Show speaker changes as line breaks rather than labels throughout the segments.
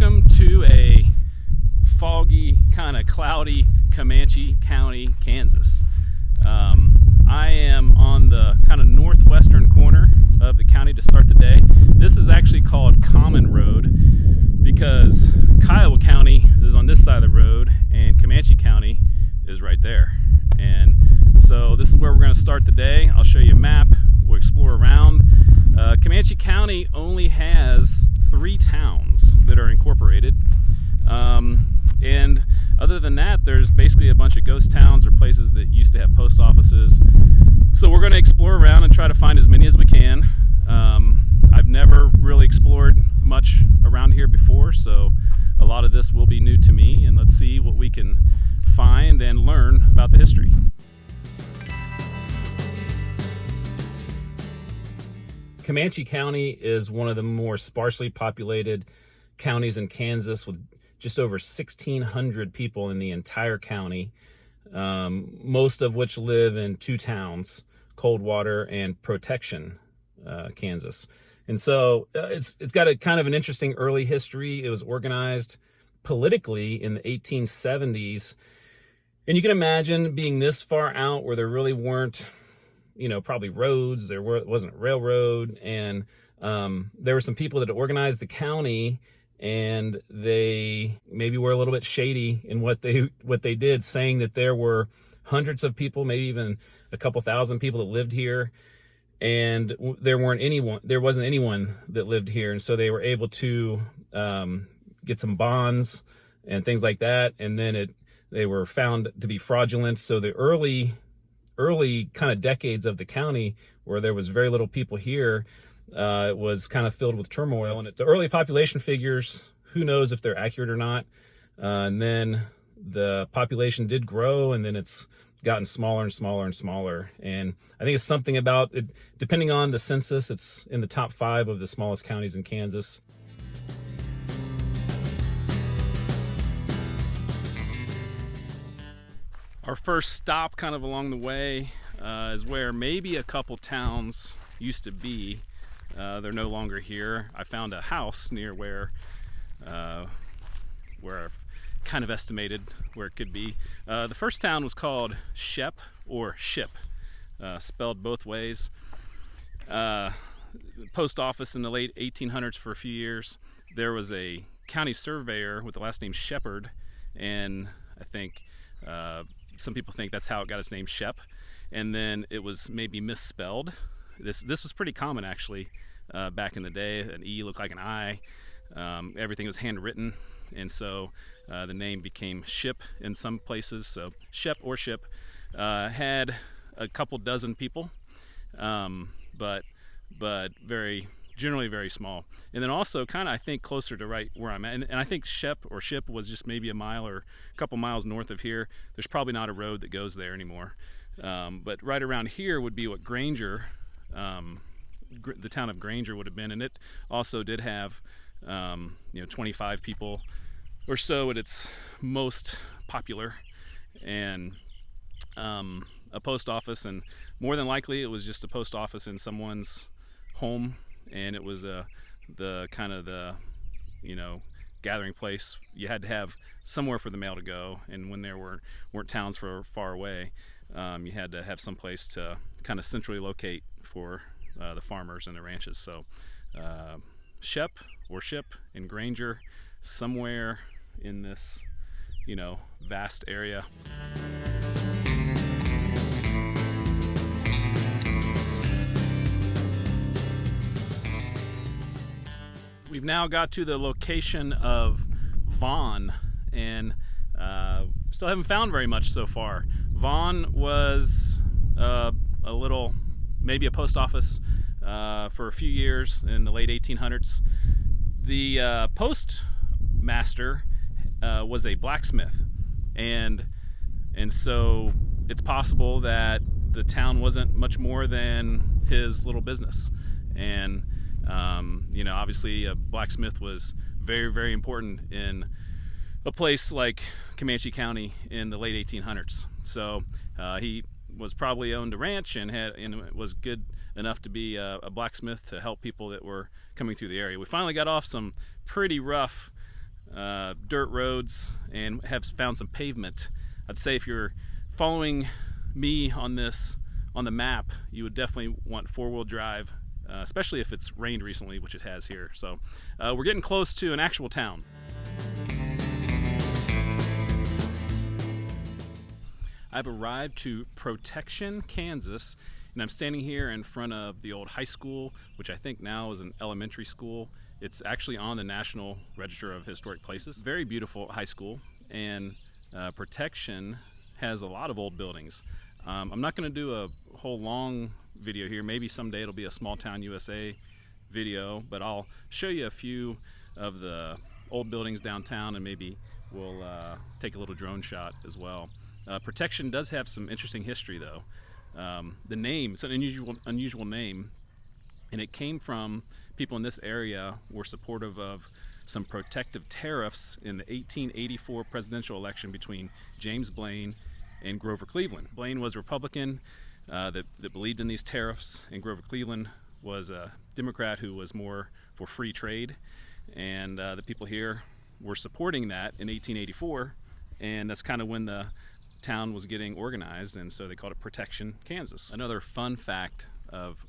Welcome to a foggy, kind of cloudy Comanche County, Kansas. I am on the kind of northwestern corner of the county to start the day. This is actually called Common Road because Kiowa County is on this side of the road and Comanche County is right there. And so this is where we're going to start the day. I'll show you a map. We'll explore around. Comanche County only has 3 towns that are incorporated. And other than that, there's basically a bunch of ghost towns or places that used to have post offices. So we're going to explore around and try to find as many as we can. I've never really explored much around here before, so a lot of this will be new to me, and let's see what we can find and learn about the history. Comanche County is one of the more sparsely populated counties in Kansas, with just over 1,600 people in the entire county, most of which live in 2 towns, Coldwater and Protection, Kansas. And so it's got a kind of an interesting early history. It was organized politically in the 1870s. And you can imagine being this far out where there really weren't, probably roads, wasn't a railroad, and there were some people that organized the county, and they maybe were a little bit shady in what they did, saying that there were hundreds of people, maybe even a couple thousand people that lived here, and there wasn't anyone that lived here. And so they were able to get some bonds and things like that, and then they were found to be fraudulent. So the early kind of decades of the county, where there was very little people here, it was kind of filled with turmoil. And the early population figures, who knows if they're accurate or not. And then the population did grow, and then it's gotten smaller and smaller and smaller. And I think it's something about it, depending on the census, it's in the top 5 of the smallest counties in Kansas. Our first stop kind of along the way is where maybe a couple towns used to be. They're no longer here. I found a house near where I've kind of estimated where it could be. The first town was called Shep or Ship, spelled both ways. Post office in the late 1800s for a few years. There was a county surveyor with the last name Shepherd, and I think some people think that's how it got its name, Shep. And then it was maybe misspelled. This was pretty common, actually, back in the day. An E looked like an I. Everything was handwritten, and so the name became Ship in some places. So Shep or Ship had a couple dozen people, but generally very small. And then also kind of, I think, closer to right where I'm at. And I think Shep or Ship was just maybe a mile or a couple miles north of here. There's probably not a road that goes there anymore. But right around here would be what Granger, the town of Granger would have been. And it also did have, 25 people or so at its most popular, and a post office. And more than likely it was just a post office in someone's home, and it was the gathering place. You had to have somewhere for the mail to go, and when there weren't towns far away, you had to have some place to kind of centrally locate for the farmers and the ranches. So Shep or Ship in Granger, somewhere in this vast area. We've now got to the location of Vaughn, and still haven't found very much so far. Vaughn was maybe a post office for a few years in the late 1800s. The postmaster was a blacksmith, and so it's possible that the town wasn't much more than his little business. And obviously a blacksmith was very, very important in a place like Comanche County in the late 1800s. So he was probably owned a ranch and was good enough to be a blacksmith to help people that were coming through the area. We finally got off some pretty rough dirt roads and have found some pavement. I'd say if you're following me on the map, you would definitely want four-wheel drive, especially if it's rained recently, which it has here. So we're getting close to an actual town. I've arrived to Protection, Kansas, and I'm standing here in front of the old high school, which I think now is an elementary school. It's actually on the National Register of Historic Places. Very beautiful high school, and Protection has a lot of old buildings. I'm not going to do a whole long video here. Maybe someday it'll be a Small Town USA video, but I'll show you a few of the old buildings downtown, and maybe we'll take a little drone shot as well. Protection does have some interesting history, though. The name, it's an unusual name, and it came from people in this area were supportive of some protective tariffs in the 1884 presidential election between James Blaine and Grover Cleveland. Blaine was a Republican that believed in these tariffs, and Grover Cleveland was a Democrat who was more for free trade, and the people here were supporting that in 1884, and that's kind of when the town was getting organized, and so they called it Protection, Kansas. Another fun fact of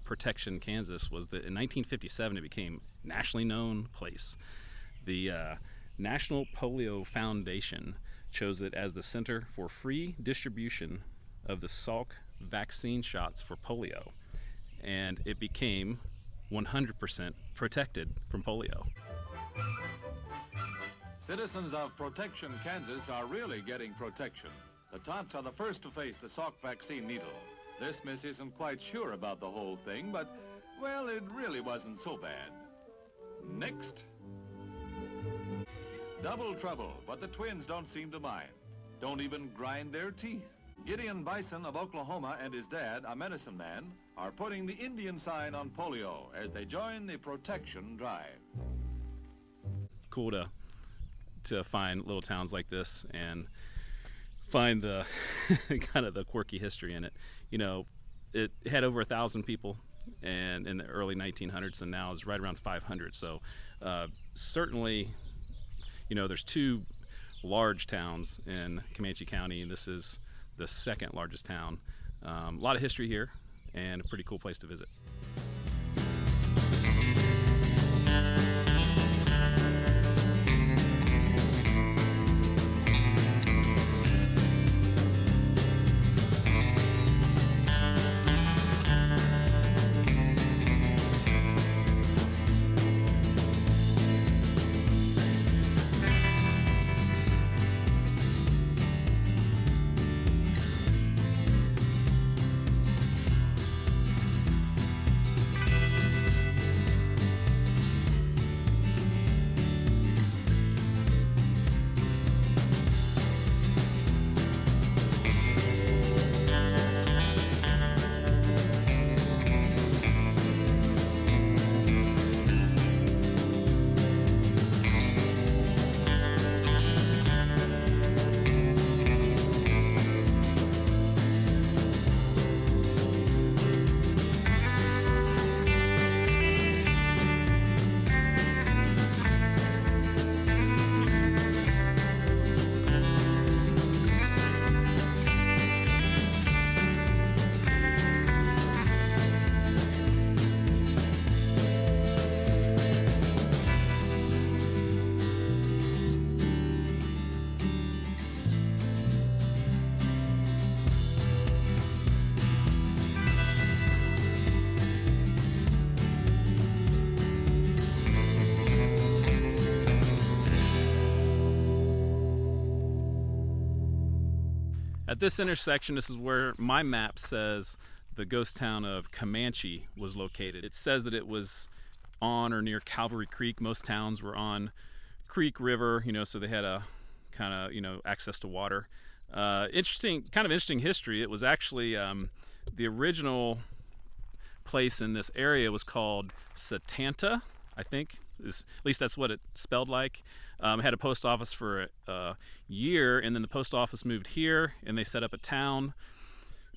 Protection, Kansas was that in 1957 it became a nationally known place. The National Polio Foundation chose it as the center for free distribution of the Salk vaccine shots for polio, and it became 100% protected from polio.
Citizens of Protection, Kansas are really getting protection. The tots are the first to face the Salk vaccine needle. This miss isn't quite sure about the whole thing, but, well, it really wasn't so bad. Next. Double trouble, but the twins don't seem to mind. Don't even grind their teeth. Gideon Bison of Oklahoma and his dad, a medicine man, are putting the Indian sign on polio as they join the Protection drive.
Cool to find little towns like this and find the kind of the quirky history in it. You know, it had over 1,000 people and in the early 1900s, and now is right around 500. So certainly, you know, there's two large towns in Comanche County, and this is the second largest town. A lot of history here, and a pretty cool place to visit. At this intersection, this is where my map says the ghost town of Comanche was located. It says that it was on or near Calvary Creek. Most towns were on creek, river, you know, so they had a kind of, you know, access to water. Interesting history. It was actually the original place in this area was called Satanta, I think. At least that's what it spelled like. It had a post office for a year, and then the post office moved here, and they set up a town.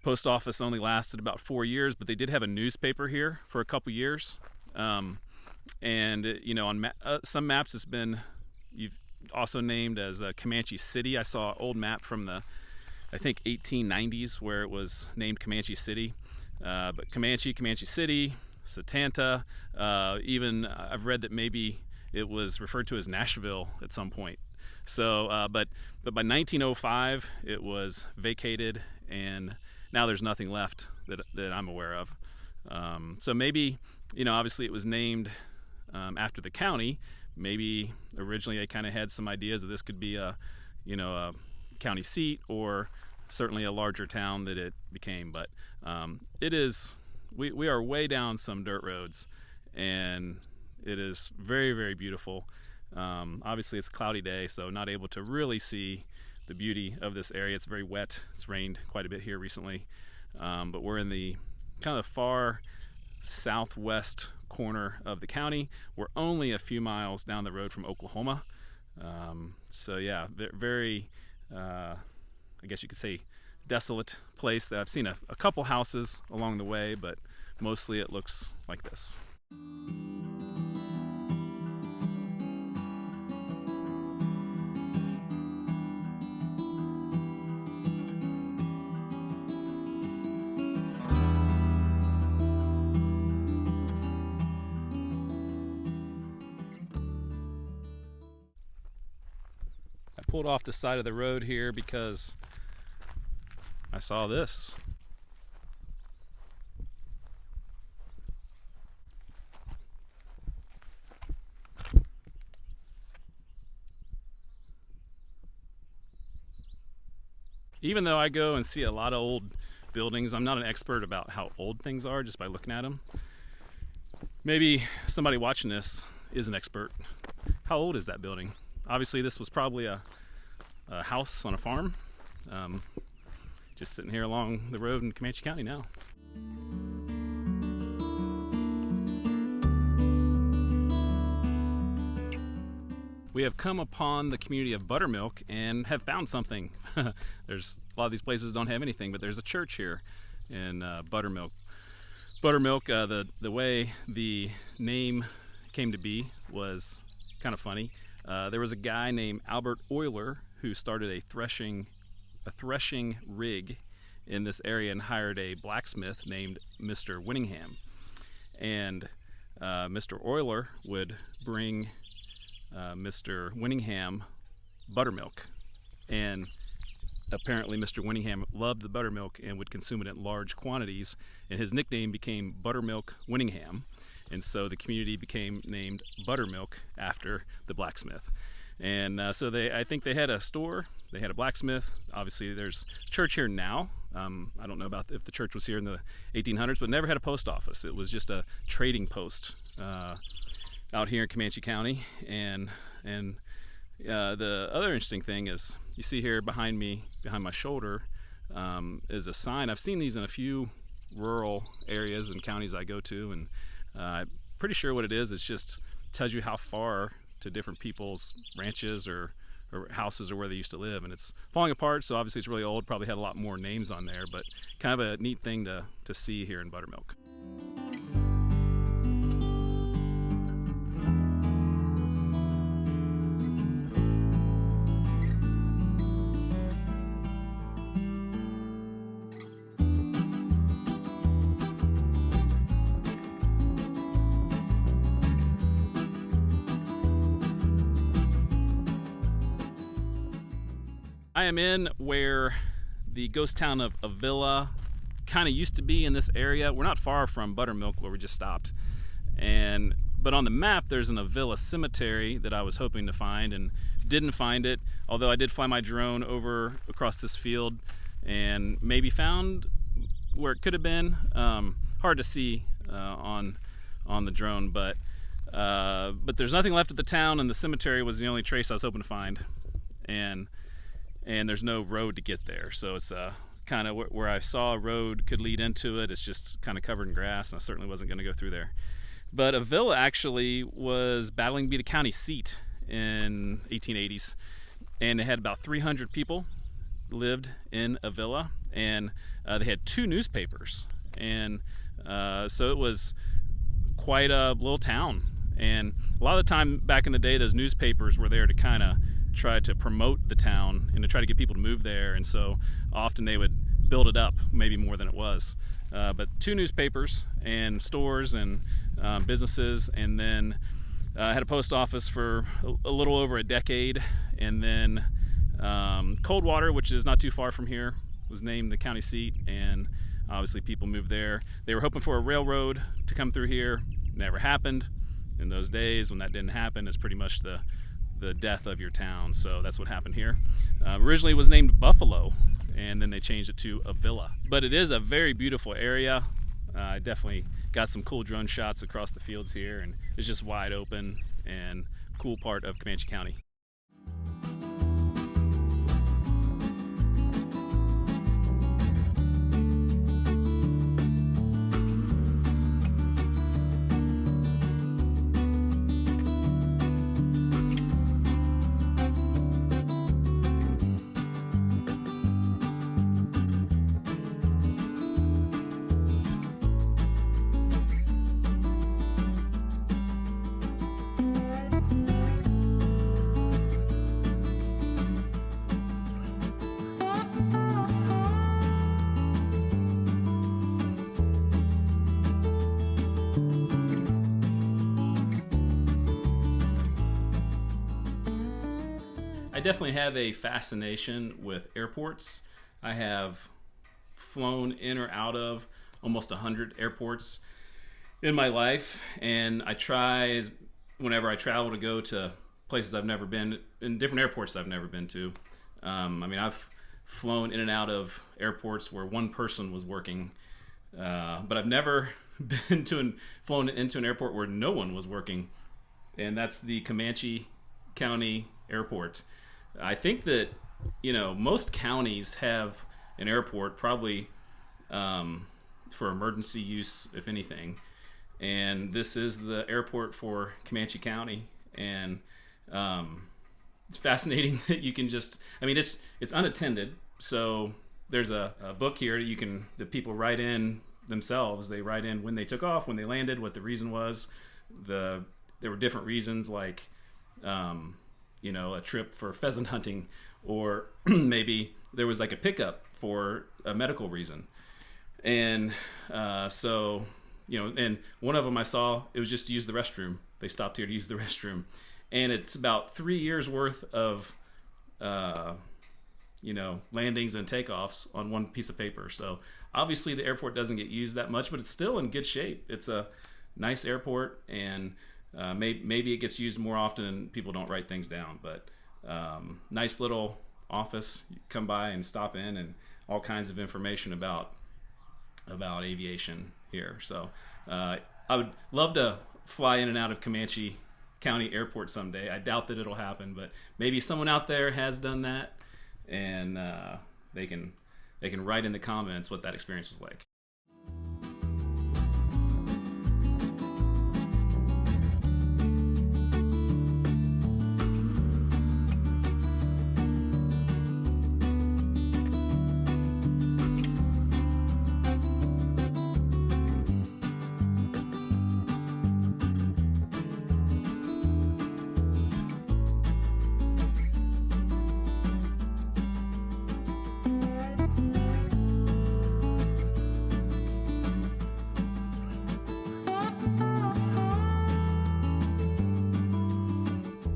Post office only lasted about 4 years, but they did have a newspaper here for a couple years. And you know, on some maps it's been you've also named as Comanche City. I saw an old map from the, I think, 1890s where it was named Comanche City. But Comanche City, Satanta, even I've read that maybe it was referred to as Nashville at some point. So, but by 1905 it was vacated, and now there's nothing left that I'm aware of. So maybe, obviously it was named after the county. Maybe originally they kind of had some ideas that this could be a county seat, or certainly a larger town that it became. But it is, we are way down some dirt roads, and it is very, very beautiful. Obviously it's a cloudy day, so not able to really see the beauty of this area. It's very wet. It's rained quite a bit here recently. But we're in the kind of far southwest corner of the county. We're only a few miles down the road from Oklahoma. So yeah, very, I guess you could say, desolate place. That I've seen a couple houses along the way, but mostly it looks like this. Pulled off the side of the road here because I saw this. Even though I go and see a lot of old buildings, I'm not an expert about how old things are just by looking at them. Maybe somebody watching this is an expert. How old is that building? Obviously this was probably a house on a farm, just sitting here along the road in Comanche County now. We have come upon the community of Buttermilk and have found something. There's a lot of these places don't have anything, but there's a church here in Buttermilk. Buttermilk, the way the name came to be was kind of funny. There was a guy named Albert Euler who started a threshing rig in this area and hired a blacksmith named Mr. Winningham. And Mr. Euler would bring Mr. Winningham buttermilk. And apparently Mr. Winningham loved the buttermilk and would consume it in large quantities, and his nickname became Buttermilk Winningham. And so the community became named Buttermilk after the blacksmith. And so I think they had a store, they had a blacksmith. Obviously there's a church here now. I don't know about if the church was here in the 1800s, but never had a post office. It was just a trading post out here in Comanche County. And the other interesting thing is, you see here behind me, behind my shoulder, is a sign. I've seen these in a few rural areas and counties I go to, and I'm pretty sure what it is just tells you how far to different people's ranches or houses or where they used to live. And it's falling apart, so obviously it's really old, probably had a lot more names on there, but kind of a neat thing to see here in Buttermilk. I am in where the ghost town of Avilla kind of used to be in this area. We're not far from Buttermilk where we just stopped. But on the map there's an Avilla cemetery that I was hoping to find and didn't find it, although I did fly my drone over across this field and maybe found where it could have been. Hard to see on the drone, but there's nothing left of the town, and the cemetery was the only trace I was hoping to find. And there's no road to get there, so it's kind of where I saw a road could lead into it. It's just kind of covered in grass, and I certainly wasn't going to go through there. But Avilla actually was battling to be the county seat in 1880s, and it had about 300 people lived in Avilla, and they had 2 newspapers, and so it was quite a little town. And a lot of the time back in the day, those newspapers were there to kind of try to promote the town and to try to get people to move there. And so often they would build it up maybe more than it was. But 2 newspapers and stores and businesses, and then had a post office for a little over a decade. And then Coldwater, which is not too far from here, was named the county seat, and obviously people moved there. They were hoping for a railroad to come through here. Never happened. In those days, when that didn't happen, it's pretty much the death of your town. So that's what happened here. Originally it was named Buffalo, and then they changed it to Avilla. But it is a very beautiful area. I definitely got some cool drone shots across the fields here, and it's just wide open and cool part of Comanche County. I definitely have a fascination with airports. I have flown in or out of almost 100 airports in my life, and I try, whenever I travel, to go to places I've never been, in different airports I've never been to. I mean, I've flown in and out of airports where one person was working, but I've never flown into an airport where no one was working, and that's the Comanche County Airport. I think that, most counties have an airport, probably for emergency use, if anything. And this is the airport for Comanche County. And it's fascinating that you can just, it's unattended. So there's a book here that people write in themselves. They write in when they took off, when they landed, what the reason was. There were different reasons, like a trip for pheasant hunting, or maybe there was like a pickup for a medical reason. And and one of them I saw, it was just to use the restroom. They stopped here to use the restroom. And it's about 3 years worth of, landings and takeoffs on one piece of paper. So obviously the airport doesn't get used that much, but it's still in good shape. It's a nice airport, and maybe it gets used more often and people don't write things down, but nice little office. You come by and stop in, and all kinds of information about aviation here. So I would love to fly in and out of Comanche County Airport someday. I doubt that it'll happen, but maybe someone out there has done that, and they can write in the comments what that experience was like.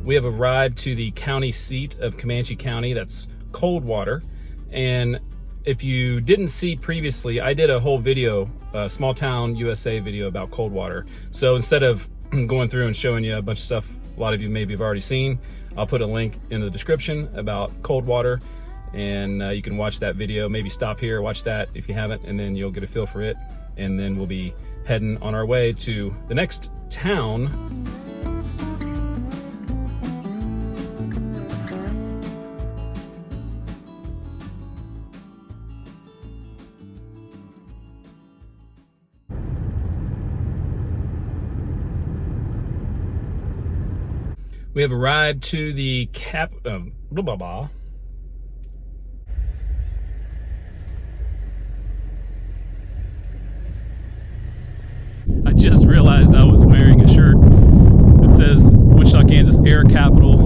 We have arrived to the county seat of Comanche County. That's Coldwater. And if you didn't see previously, I did a whole video, a Small Town USA video about Coldwater. So instead of going through and showing you a bunch of stuff a lot of you maybe have already seen, I'll put a link in the description about Coldwater, and you can watch that video. Maybe stop here, watch that if you haven't, and then you'll get a feel for it. And then we'll be heading on our way to the next town. We have arrived to the I just realized I was wearing a shirt capital